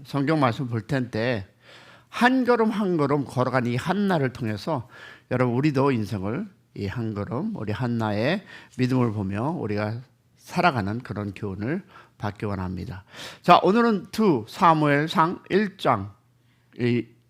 성경 말씀 볼 텐데 한 걸음 한 걸음 걸어간 이 한나를 통해서 여러분 우리도 인생을 이 한 걸음 우리 한나의 믿음을 보며 우리가 살아가는 그런 교훈을 받기 원합니다. 자, 오늘은 2 사무엘상 1장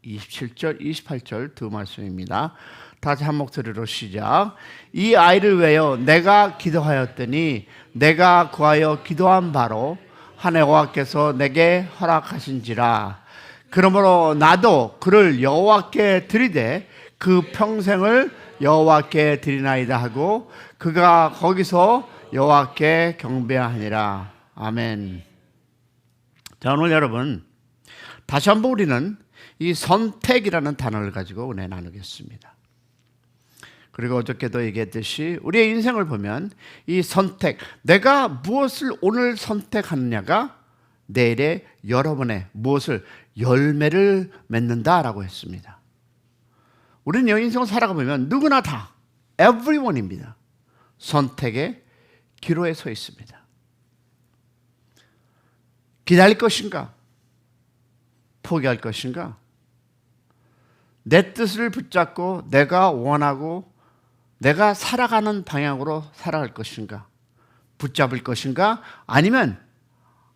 27절 28절 두 말씀입니다. 다시 한 목소리로 시작. 이 아이를 위하여 내가 기도하였더니 내가 구하여 기도한 바로 하늘 여호와께서 내게 허락하신지라. 그러므로 나도 그를 여호와께 드리되 그 평생을 여호와께 드리나이다 하고 그가 거기서 여호와께 경배하니라. 아멘. 자, 오늘 여러분 다시 한번 우리는 이 선택이라는 단어를 가지고 은혜 나누겠습니다. 그리고 어저께도 얘기했듯이 우리의 인생을 보면 이 선택, 내가 무엇을 오늘 선택하느냐가 내일의 여러분의 무엇을 열매를 맺는다라고 했습니다. 우리는 이 인생을 살아가보면 누구나 다 everyone입니다. 선택의 기로에 서 있습니다. 기다릴 것인가? 포기할 것인가? 내 뜻을 붙잡고 내가 원하고 내가 살아가는 방향으로 살아갈 것인가? 붙잡을 것인가? 아니면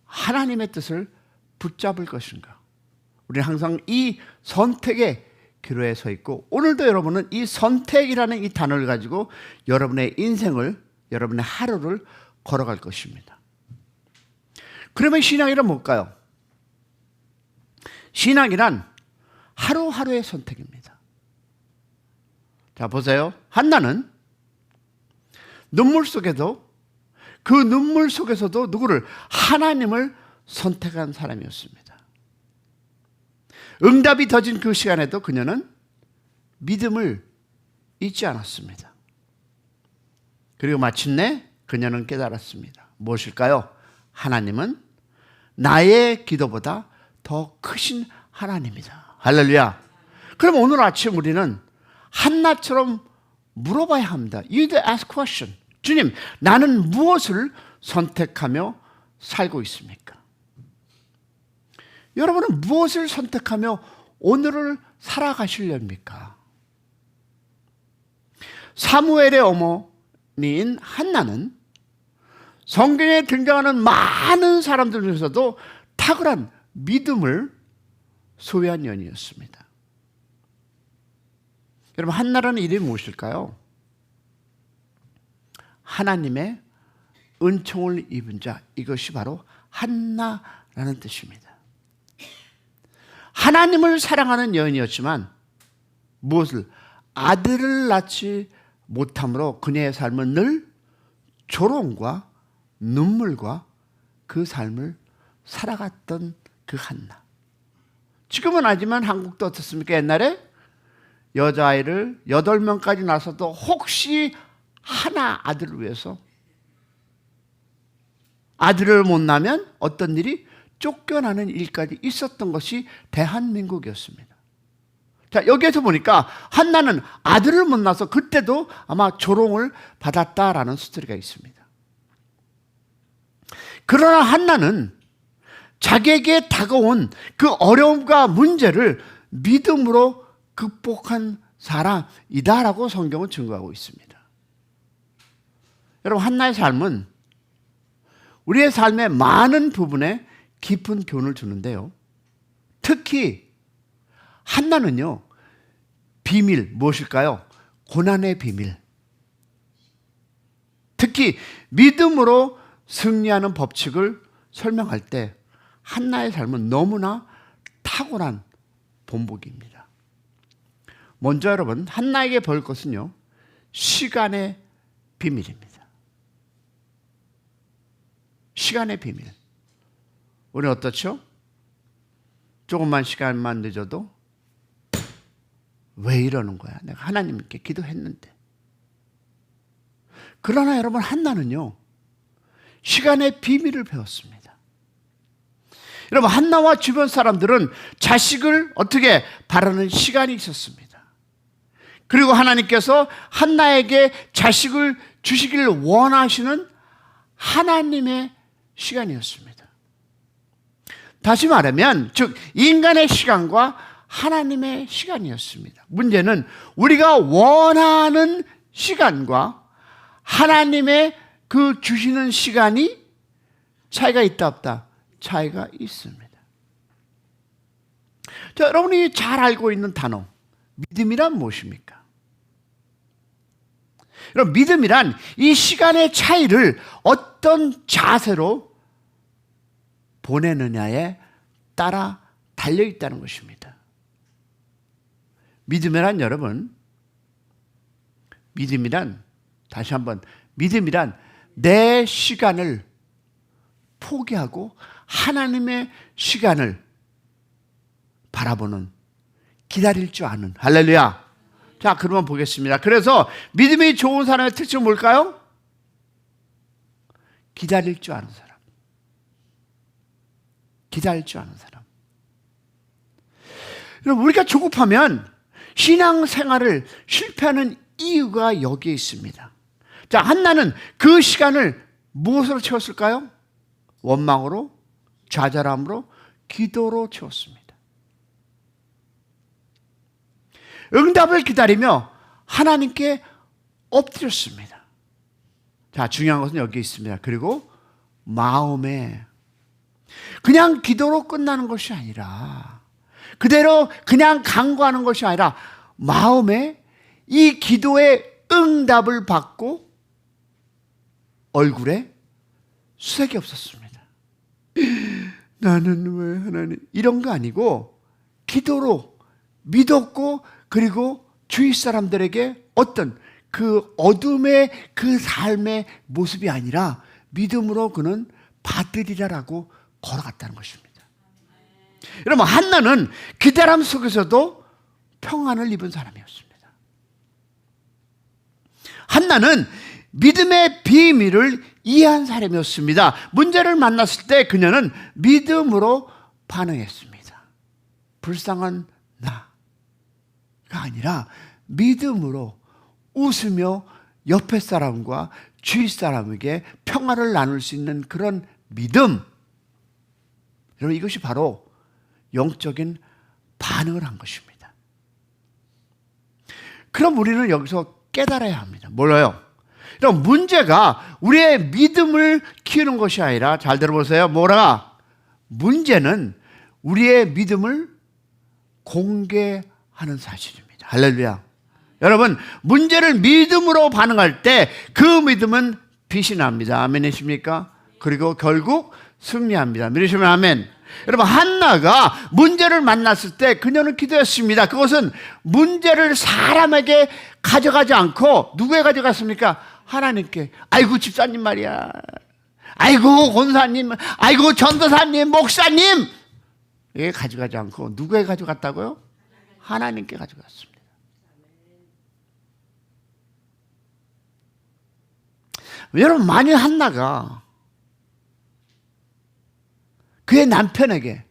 하나님의 뜻을 붙잡을 것인가? 우리는 항상 이 선택의 기로에 서 있고 오늘도 여러분은 이 선택이라는 이 단어를 가지고 여러분의 인생을, 여러분의 하루를 걸어갈 것입니다. 그러면 신앙이란 뭘까요? 신앙이란 하루하루의 선택입니다. 자, 보세요. 한나는 눈물 속에도 그 눈물 속에서도 누구를? 하나님을 선택한 사람이었습니다. 응답이 더진 그 시간에도 그녀는 믿음을 잊지 않았습니다. 그리고 마침내 그녀는 깨달았습니다. 무엇일까요? 하나님은 나의 기도보다 더 크신 하나님이다. 할렐루야. 그럼 오늘 아침 우리는 한나처럼 물어봐야 합니다. You need to ask question. 주님, 나는 무엇을 선택하며 살고 있습니까? 여러분은 무엇을 선택하며 오늘을 살아가시렵니까? 사무엘의 어머니인 한나는 성경에 등장하는 많은 사람들 중에서도 탁월한 믿음을 소유한 여인이었습니다. 여러분, 한나라는 이름이 무엇일까요? 하나님의 은총을 입은 자, 이것이 바로 한나라는 뜻입니다. 하나님을 사랑하는 여인이었지만 무엇을? 아들을 낳지 못함으로 그녀의 삶은 늘 조롱과 눈물과 그 삶을 살아갔던 그 한나. 지금은 아니지만 한국도 어떻습니까? 옛날에 여자아이를 8명까지 낳아서도 혹시 하나 아들을 위해서 아들을 못 낳으면 어떤 일이 쫓겨나는 일까지 있었던 것이 대한민국이었습니다. 자, 여기에서 보니까 한나는 아들을 못 낳아서 그때도 아마 조롱을 받았다라는 스토리가 있습니다. 그러나 한나는 자기에게 다가온 그 어려움과 문제를 믿음으로 극복한 사람이다라고 성경은 증거하고 있습니다. 여러분, 한나의 삶은 우리의 삶의 많은 부분에 깊은 교훈을 주는데요. 특히 한나는요, 비밀, 무엇일까요? 고난의 비밀. 특히 믿음으로 승리하는 법칙을 설명할 때 한나의 삶은 너무나 탁월한 본보기입니다. 먼저 여러분, 한나에게 볼 것은요, 시간의 비밀입니다. 시간의 비밀. 우리는 어떻죠? 조금만 시간만 늦어도 왜 이러는 거야? 내가 하나님께 기도했는데. 그러나 여러분, 한나는요, 시간의 비밀을 배웠습니다. 여러분, 한나와 주변 사람들은 자식을 어떻게 바라는 시간이 있었습니다. 그리고 하나님께서 한나에게 자식을 주시기를 원하시는 하나님의 시간이었습니다. 다시 말하면 즉 인간의 시간과 하나님의 시간이었습니다. 문제는 우리가 원하는 시간과 하나님의 그 주시는 시간이 차이가 있다 없다? 차이가 있습니다. 자, 여러분이 잘 알고 있는 단어 믿음이란 무엇입니까? 여러분, 믿음이란 이 시간의 차이를 어떤 자세로 보내느냐에 따라 달려있다는 것입니다. 믿음이란 여러분, 믿음이란 다시 한번 믿음이란 내 시간을 포기하고 하나님의 시간을 바라보는, 기다릴 줄 아는. 할렐루야. 자, 그러면 보겠습니다. 그래서 믿음이 좋은 사람의 특징은 뭘까요? 기다릴 줄 아는 사람. 기다릴 줄 아는 사람. 여러분, 우리가 조급하면 신앙생활을 실패하는 이유가 여기에 있습니다. 자, 한나는 그 시간을 무엇으로 채웠을까요? 원망으로, 좌절함으로, 기도로 채웠습니다. 응답을 기다리며 하나님께 엎드렸습니다. 자, 중요한 것은 여기 있습니다. 그리고 마음에 그냥 기도로 끝나는 것이 아니라, 그대로 그냥 간구하는 것이 아니라 마음에 이 기도의 응답을 받고 얼굴에 수색이 없었습니다. 나는 왜 하나님, 이런 거 아니고 기도로 믿었고, 그리고 주위 사람들에게 어떤 그 어둠의 그 삶의 모습이 아니라 믿음으로 그는 받으리라라고 걸어갔다는 것입니다. 여러분, 한나는 기다림 속에서도 평안을 입은 사람이었습니다. 한나는 믿음의 비밀을 이해한 사람이었습니다. 문제를 만났을 때 그녀는 믿음으로 반응했습니다. 불쌍한 나가 아니라 믿음으로 웃으며 옆에 사람과 주위 사람에게 평화를 나눌 수 있는 그런 믿음. 여러분, 이것이 바로 영적인 반응을 한 것입니다. 그럼 우리는 여기서 깨달아야 합니다. 몰라요? 여러분, 문제가 우리의 믿음을 키우는 것이 아니라, 잘 들어보세요. 뭐라? 문제는 우리의 믿음을 공개하는 사실입니다. 할렐루야. 여러분, 문제를 믿음으로 반응할 때 그 믿음은 빛이 납니다. 아멘이십니까? 그리고 결국 승리합니다. 믿으시면 아멘. 여러분, 한나가 문제를 만났을 때 그녀는 기도했습니다. 그것은 문제를 사람에게 가져가지 않고 누구에 가져갔습니까? 하나님께. 아이고 집사님 말이야, 아이고 권사님, 아이고 전도사님, 목사님, 이게 가져가지 않고 누구에 가져갔다고요? 하나님께 가져갔습니다. 여러분, 만일 한나가 그의 남편에게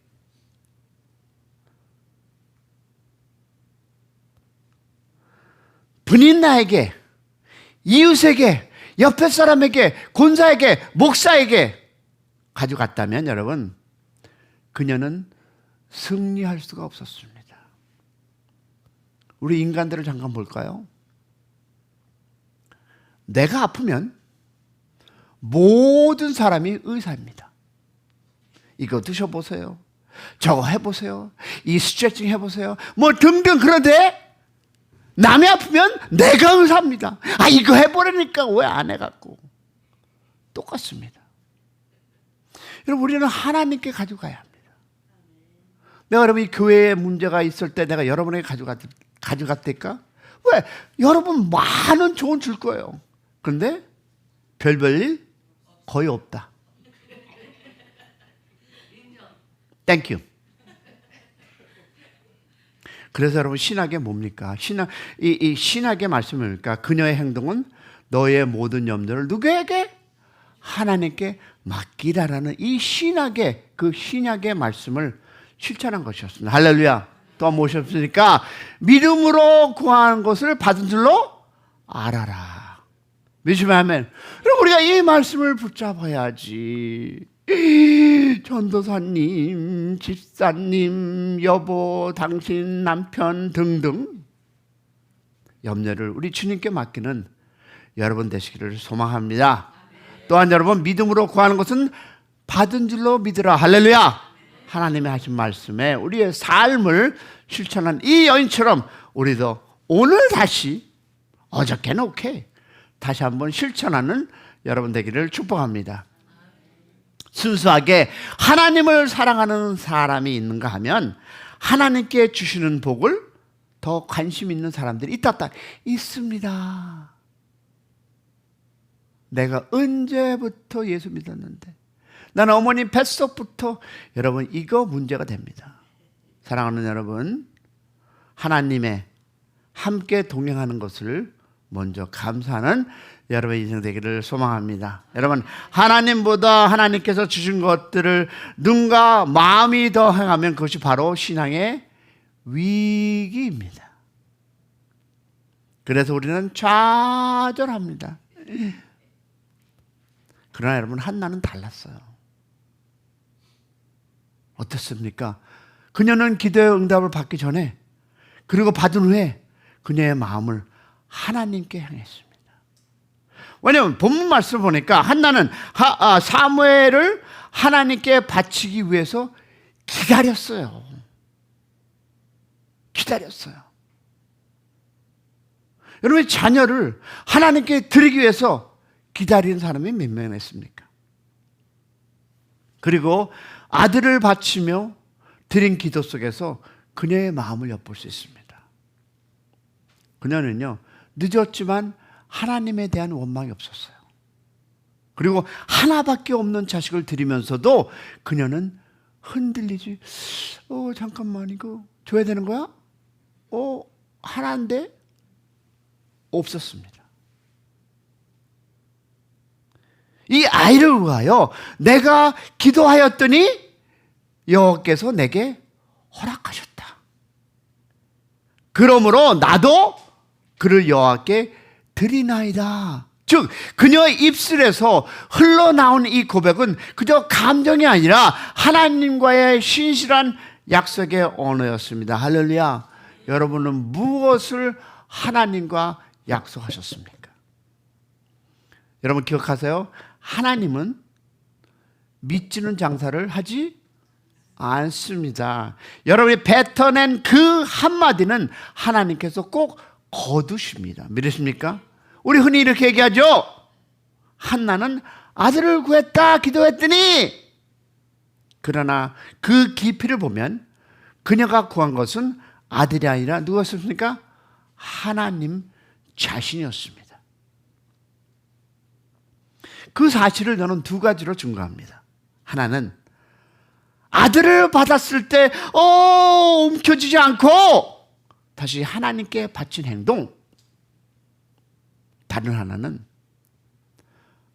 분인나에게, 이웃에게, 옆에 사람에게, 권사에게, 목사에게 가져갔다면 여러분, 그녀는 승리할 수가 없었습니다. 우리 인간들을 잠깐 볼까요? 내가 아프면 모든 사람이 의사입니다. 이거 드셔보세요, 저거 해보세요, 이 스트레칭 해보세요, 뭐 등등. 그런데 남이 아프면 내가 의사입니다. 아, 이거 해보라니까 왜 안 해갖고. 똑같습니다. 여러분, 우리는 하나님께 가져가야 합니다. 내가 여러분 이 교회에 문제가 있을 때 내가 여러분에게 가져갔을까? 왜? 여러분 많은 조언 줄 거예요. 그런데 별일 거의 없다. 땡큐. 그래서 여러분, 신학이 뭡니까? 이 신학의 말씀이 뭡니까? 그녀의 행동은 너의 모든 염려를 누구에게? 하나님께 맡기라라는 이 신학의, 그 신약의 말씀을 실천한 것이었습니다. 할렐루야. 또 무엇이었습니까? 믿음으로 구하는 것을 받은 줄로 알아라. 믿으시면 아멘. 그럼 우리가 이 말씀을 붙잡아야지. 전도사님, 집사님, 여보, 당신 남편 등등 염려를 우리 주님께 맡기는 여러분 되시기를 소망합니다. 또한 여러분, 믿음으로 구하는 것은 받은 줄로 믿으라. 할렐루야. 하나님이 하신 말씀에 우리의 삶을 실천한 이 여인처럼 우리도 오늘 다시, 어저께는 오케이, 다시 한번 실천하는 여러분 되기를 축복합니다. 순수하게 하나님을 사랑하는 사람이 있는가 하면 하나님께 주시는 복을 더 관심 있는 사람들이 있다 있습니다. 내가 언제부터 예수 믿었는데, 나는 어머니 뱃속부터. 여러분, 이거 문제가 됩니다. 사랑하는 여러분, 하나님의 함께 동행하는 것을 먼저 감사하는 여러분의 인생 되기를 소망합니다. 여러분, 하나님보다 하나님께서 주신 것들을 눈과 마음이 더 행하면 그것이 바로 신앙의 위기입니다. 그래서 우리는 좌절합니다. 그러나 여러분, 한나는 달랐어요. 어떻습니까? 그녀는 기도의 응답을 받기 전에, 그리고 받은 후에 그녀의 마음을 하나님께 향했습니다. 왜냐하면 본문 말씀을 보니까 한나는 사무엘을 하나님께 바치기 위해서 기다렸어요. 여러분, 자녀를 하나님께 드리기 위해서 기다리는 사람이 몇 명이나 있습니까? 그리고 아들을 바치며 드린 기도 속에서 그녀의 마음을 엿볼 수 있습니다. 그녀는요, 늦었지만 하나님에 대한 원망이 없었어요. 그리고 하나밖에 없는 자식을 드리면서도 그녀는 흔들리지, 잠깐만, 이거 줘야 되는 거야? 하나인데? 없었습니다. 이 아이를 위하여 내가 기도하였더니 여호와께서 내게 허락하셨다. 그러므로 나도 그를 여호와께 드리나이다. 즉, 그녀의 입술에서 흘러나온 이 고백은 그저 감정이 아니라 하나님과의 신실한 약속의 언어였습니다. 할렐루야. 여러분은 무엇을 하나님과 약속하셨습니까? 여러분 기억하세요? 하나님은 믿지는 장사를 하지 않습니다. 여러분이 뱉어낸 그 한마디는 하나님께서 꼭 거두십니다. 믿으십니까? 우리 흔히 이렇게 얘기하죠. 한나는 아들을 구했다 기도했더니, 그러나 그 깊이를 보면 그녀가 구한 것은 아들이 아니라 누구였습니까? 하나님 자신이었습니다. 그 사실을 저는 두 가지로 증거합니다. 하나는 아들을 받았을 때 움켜쥐지 않고 다시 하나님께 바친 행동. 다른 하나는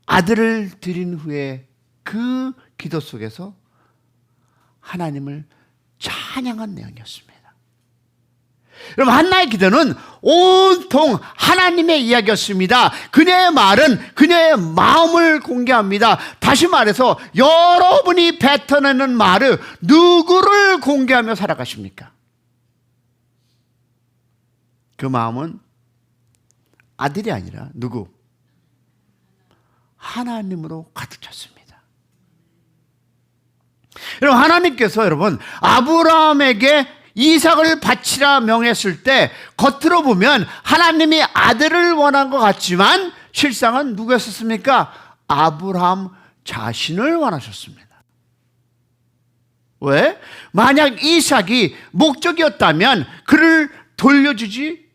아들을 드린 후에 그 기도 속에서 하나님을 찬양한 내용이었습니다. 여러분, 한나의 기도는 온통 하나님의 이야기였습니다. 그녀의 말은 그녀의 마음을 공개합니다. 다시 말해서 여러분이 뱉어내는 말을 누구를 공개하며 살아가십니까? 그 마음은 아들이 아니라 누구? 하나님으로 가득 찼습니다. 여러분, 하나님께서 여러분 아브라함에게 이삭을 바치라 명했을 때 겉으로 보면 하나님이 아들을 원한 것 같지만 실상은 누구였습니까? 아브라함 자신을 원하셨습니다. 왜? 만약 이삭이 목적이었다면 그를 돌려주지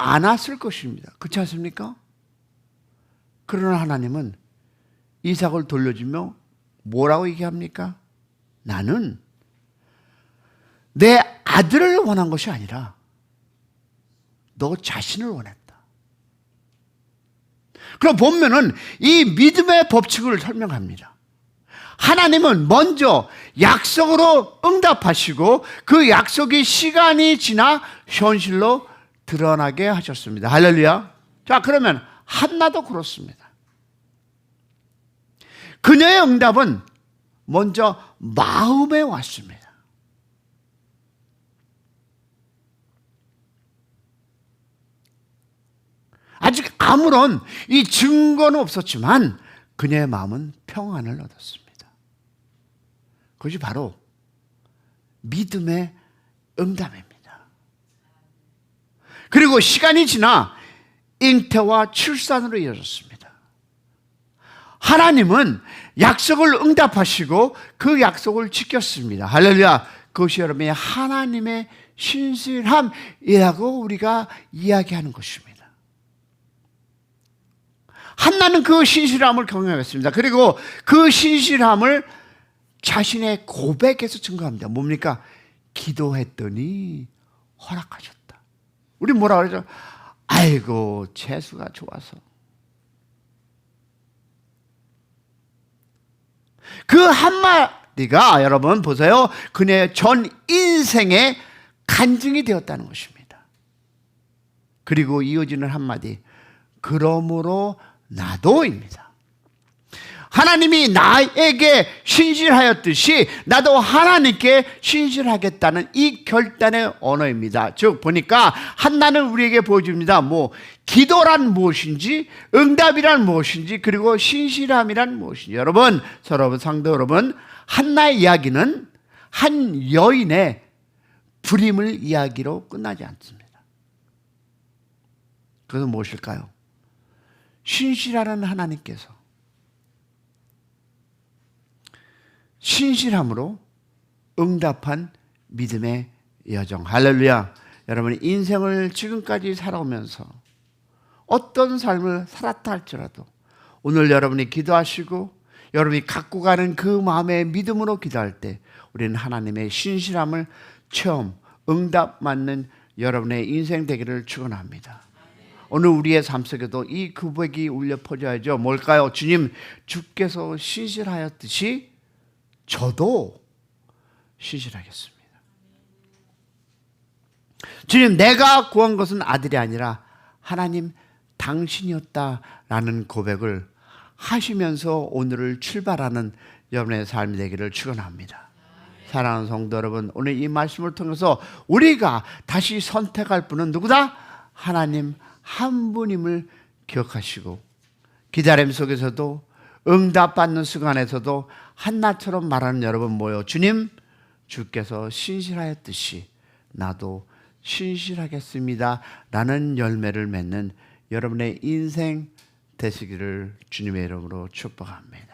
않았을 것입니다. 그렇지 않습니까? 그러나 하나님은 이삭을 돌려주며 뭐라고 얘기합니까? 나는 내 아들을 원한 것이 아니라 너 자신을 원했다. 그럼 본면은 이 믿음의 법칙을 설명합니다. 하나님은 먼저 약속으로 응답하시고 그 약속이 시간이 지나 현실로 드러나게 하셨습니다. 할렐루야. 자, 그러면 한나도 그렇습니다. 그녀의 응답은 먼저 마음에 왔습니다. 아직 아무런 이 증거는 없었지만 그녀의 마음은 평안을 얻었습니다. 그것이 바로 믿음의 응답입니다. 그리고 시간이 지나 잉태와 출산으로 이어졌습니다. 하나님은 약속을 응답하시고 그 약속을 지켰습니다. 할렐루야. 그것이 여러분의 하나님의 신실함이라고 우리가 이야기하는 것입니다. 한나는 그 신실함을 경험했습니다. 그리고 그 신실함을 자신의 고백에서 증거합니다. 뭡니까? 기도했더니 허락하셨다. 우리 뭐라 그러죠? 아이고 재수가 좋아서. 그 한마디가 여러분 보세요. 그녀의 전 인생의 간증이 되었다는 것입니다. 그리고 이어지는 한마디, 그러므로 나도입니다. 하나님이 나에게 신실하였듯이 나도 하나님께 신실하겠다는 이 결단의 언어입니다. 즉 보니까 한나는 우리에게 보여줍니다. 기도란 무엇인지, 응답이란 무엇인지, 그리고 신실함이란 무엇인지. 여러분, 성도 여러분, 한나의 이야기는 한 여인의 불임을 이야기로 끝나지 않습니다. 그것은 무엇일까요? 신실하는 하나님께서 신실함으로 응답한 믿음의 여정. 할렐루야. 여러분, 인생을 지금까지 살아오면서 어떤 삶을 살았다 할지라도 오늘 여러분이 기도하시고 여러분이 갖고 가는 그 마음의 믿음으로 기도할 때 우리는 하나님의 신실함을 체험, 응답 맞는 여러분의 인생 되기를 축원합니다. 오늘 우리의 삶 속에도 이 고백이 울려 퍼져야죠. 뭘까요? 주님, 주께서 신실하였듯이 저도 신실하겠습니다. 주님, 내가 구한 것은 아들이 아니라 하나님 당신이었다라는 고백을 하시면서 오늘을 출발하는 여러분의 삶이 되기를 축원합니다. 사랑하는 성도 여러분, 오늘 이 말씀을 통해서 우리가 다시 선택할 분은 누구다? 하나님 한 분임을 기억하시고 기다림 속에서도 응답받는 순간에서도 한나처럼 말하는 여러분 모여 주님, 주께서 신실하였듯이 나도 신실하겠습니다 라는 열매를 맺는 여러분의 인생 되시기를 주님의 이름으로 축복합니다.